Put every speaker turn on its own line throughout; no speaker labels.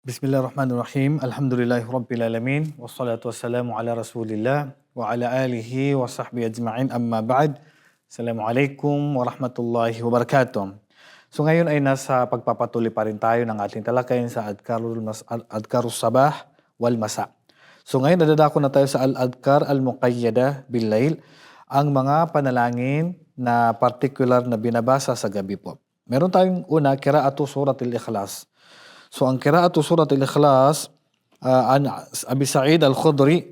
Bismillahirrahmanirrahim. Alhamdulillahirabbil wassalatu wassalamu ala Rasulillah wa ala alihi wa sahbihi ajma'in. Amma ba'd. Assalamualaikum warahmatullahi wabarakatuh. So ngayon ay nasa pagpapatuloy pa rin tayo ng ating talakayin sa Adkarus Sabah wal Masa. So ngayon nadadako na tayo sa Al-Adkar Al-Muqayyada Bil-Lail, ang mga panalangin na particular na binabasa sa gabi po. Meron tayong una, Qira'atu Suratul Ikhlas. So ang Qira'atu Surat Al-Ikhlas, an Abi Sa'id Al-Khudri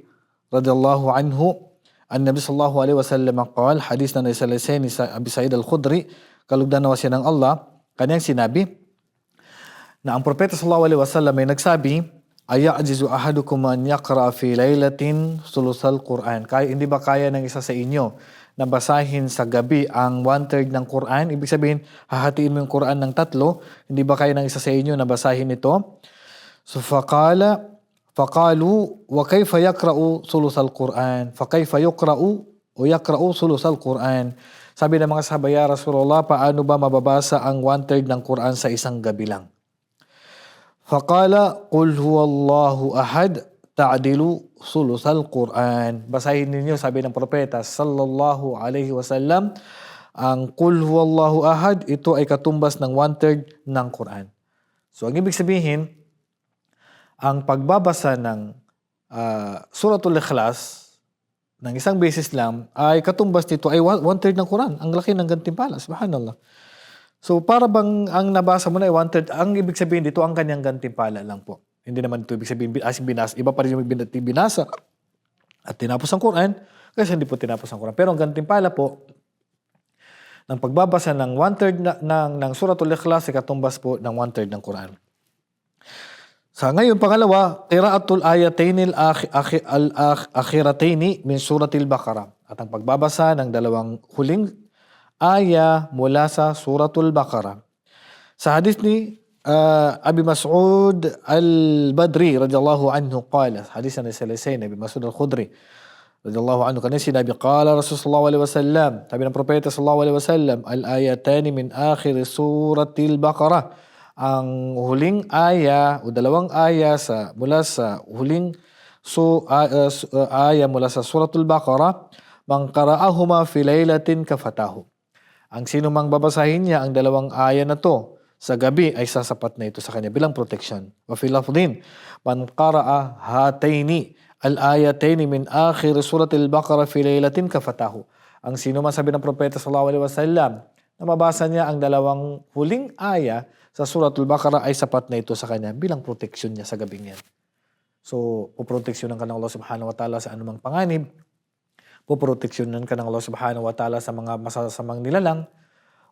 radhiyallahu anhu, an Nabi sallallahu alaihi wasallam qala, hadis na naisalaysay ni Abi Sa'id Al-Khudri, kalugdan na siya ng Allah, kanyang sinabi na ang propeta sallallahu alaihi wasallam ay nagsabi, aya'jizu ahadukum an yaqra fi laylatin sulusal Quran. Hindi ba kaya ng isa sa inyo na basahin sa gabi ang 1/3 ng Quran? Ibig sabihin, hahatiin mo yung Quran ng 3. Hindi ba kaya ng isa sa inyo na basahin ito? So faqalu wa kayfa yaqra'u sulusal Quran? Fa kayfa yuqra'u o yaqra'u sulusal Quran? Sabi ng mga sahabay, ya Rasulullah, paano ba mababasa ang 1/3 ng Quran sa isang gabi lang? Faqala qul huwallahu ahad ta'dilu sulusal Quran. Basahin ninyo, sabi ng propeta sallallahu alaihi wasallam, ang qul huwallahu ahad, ito ay katumbas ng 1/3 ng Quran. So ang ibig sabihin, ang pagbabasa ng Suratul Ikhlas ng isang beses lang ay katumbas nito ay 1/3 ng Quran. Ang laki ng gantimpala, subhanallah. So para bang ang nabasa mo na ay 1/3, ang ibig sabihin dito ang kanyang gantimpala lang po. Hindi naman ito ibig sabihin as binasa. Iba pa rin yung binasa at tinapos ang Quran kasi hindi po tinapos ang Quran. Pero ang gantimpala po ng pagbabasa ng 1/3 ng Suratul Ikhlas ay katumbas po ng 1/3 ng Quran. Sa ngayon, pangalawa, qira'atul ayatayn al-akhiratayn min Suratil Baqarah. At ang pagbabasa ng dalawang huling aya mula sa Suratul Baqarah. Sa hadith ni Abi Mas'ud Al-Badri radhiyallahu anhu qala, hadis na naisalaysay ni Abi Mas'ud Al-Khudri radhiyallahu anhu, kanya sinabi, qala Rasulullah sallallahu alaihi wasallam, sabi ng propeta sallallahu alaihi wasallam, al-ayatani min akhir Suratil Baqarah, ang huling aya o dalawang aya mula sa huling aya mula sa Suratul Baqarah, man qara'ahuma fi laylatin kafatahu. Ang sino mang babasahin niya ang dalawang aya na to sa gabi ay sasapat na ito sa kanya bilang protection. Wa fil lafdhin, man qara'a hataini al-ayataini min akhir Suratil Baqarah fi laylatin kafatahu. Ang sino man, sabi ng propeta sallallahu alaihi wasallam, na mabasa niya ang dalawang huling aya sa Suratul Baqarah ay sapat na ito sa kanya bilang protection niya sa gabing yan. So, puproteksyonan ka ng Allah subhanahu wa ta'ala sa anumang panganib, puproteksyonan ka ng Allah subhanahu wa ta'ala sa mga masasamang nilalang,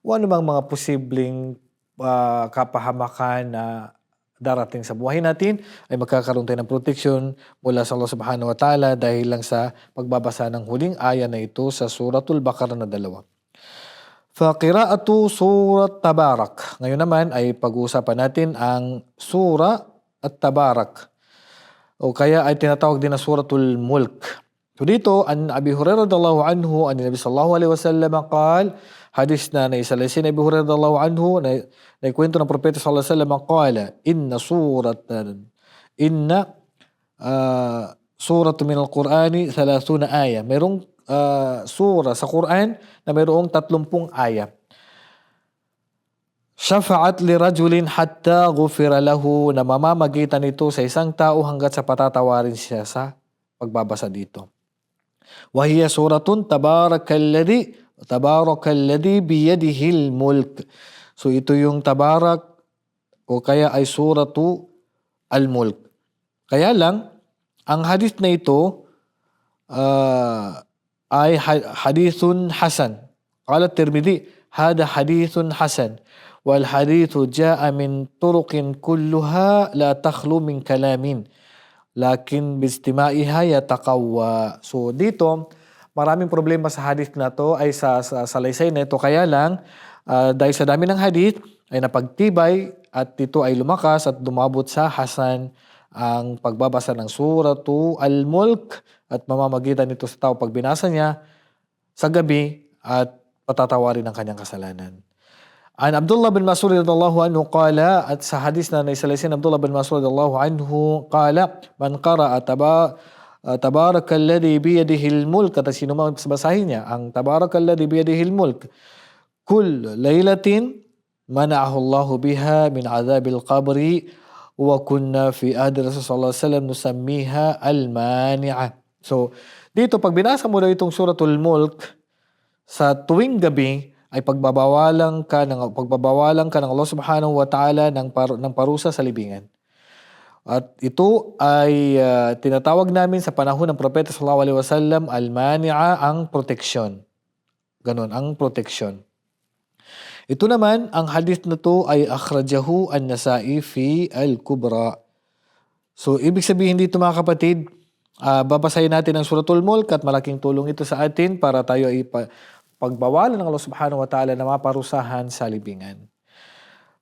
o anumang mga posibleng kapahamakan na darating sa buhay natin, ay magkakaroon tayo ng proteksyon mula sa Allah subhanahu wa ta'ala dahil lang sa pagbabasa ng huling aya na ito sa Suratul Baqarah na 2. Qira'atu Surat Tabarak. Ngayon naman ay pag-uusapan natin ang Surah at Tabarak, o kaya ay tinatawag din na Suratul Mulk. So dito, an Abi Hurairah radhiyallahu anhu, an Nabi sallallahu alaihi wasallam qala, hadis na naisalaysay ni Abi Hurairah radhiyallahu anhu, na kwento ng propeta sallallahu alaihi wasallam qala, inna suratu min al-Qur'ani 30 aya. Merong surah sa Quran na mayroong 30 aya. Shafa'at li rajulin hatta ghufira lahu, na mamamagitan ito sa isang tao hanggat sa patatawarin siya sa pagbabasa dito. Wa hiya suratun tabarakalladhi biyadihil mulk. So ito yung Tabarak o kaya ay Suratu Al-Mulk. Kaya lang, ang hadith na ito ay hadithun hasan. Qala Tirmidhi, hada hadithun hasan. Wal hadithu ja'a min turuqin kulluha la takhlu min kalamin, lakin bistima'iha yataqawwa. So dito, maraming problema sa hadith na to ay sa salaysay na ito. Kaya lang, dahil sa dami ng hadith, ay napagtibay at ito ay lumakas at dumabot sa hasan ang pagbabasa ng Suratu Al-Mulk at mamamagitan nito sa tao pag binasa niya sa gabi at patatawarin ang kanyang kasalanan. An Abdullah bin Mas'ud radhiyallahu anhu qala, at sa hadis na naisalasin Abdullah bin Mas'ud radhiyallahu anhu qala, man qara'a tabarakalladhi biyadihil mulk, kata sino man basahin niya ang tabarakalladhi biyadihil mulk, kull laylatin mana'ahu Allahu biha min adhabil qabri wa kunna fi ahdi Rasulullah sallallahu alaihi wasallam nusammiha al-mani'ah. So, dito pag binasa mo daw itong suratul mulk sa tuwing gabi, ay pagbabawalan ka ng Allah Subhanahu wa Ta'ala ng parusa sa libingan. At ito ay tinatawag namin sa panahon ng Propeta sallallahu alaihi wasallam al-mani'a, ang proteksyon. Ganon, ang proteksyon. Ito naman, ang hadith na to ay akhrajahu an-Nasa'i fi al-Kubra. So, ibig sabihin dito mga kapatid, babasahin natin ang suratul mulk at malaking tulong ito sa atin para tayo ay pagbawalan ng Allah Subhanahu wa Ta'ala na maparusahan sa libingan.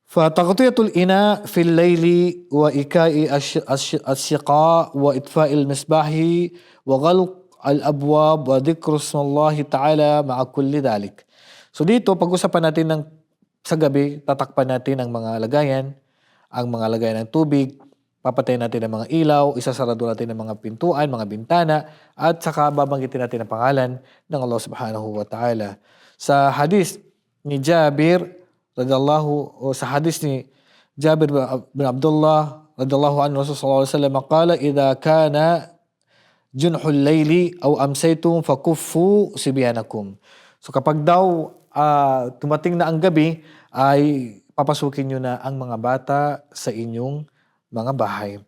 Fataqtiyatul ina fil layli wa ikai as-siqa wa itfa'il misbahi wa ghalq al-abwab wa dhikru ismallahi ta'ala ma'a kulli dhalik. So dito, pag-usapan natin sa gabi, tatakpan natin ang mga lagayan ng tubig, papatayin natin ang mga ilaw, isasarado natin ang mga pintuan, mga bintana, at saka babanggitin natin ang pangalan ng Allah Subhanahu wa Ta'ala. Sa hadis ni Jabir sa hadis ni Jabir bin Abdullah radhiyallahu anhu, Rasulullah sallallahu alaihi wasallam qala, idza kana junhul layli aw amsaytum fakuffu sibyanakum. So kapag daw tumating na ang gabi, ay papasukin nyo na ang mga bata sa inyong mga bahay.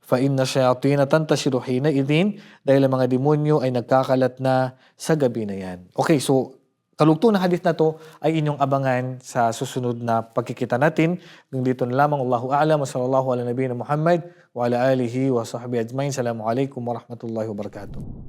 Fa inna shayatina tantashiru hina idin, dahil ang mga demonyo ay nagkakalat na sa gabi na yan. Okay, so kalugtong na hadith na to ay inyong abangan sa susunod na pagkikita natin. Hanggang dito na lamang. Allahu a'lam wa sallallahu ala nabiyina Muhammad wa ala alihi wa sahbihi ajmain. Assalamualaikum warahmatullahi wabarakatuh.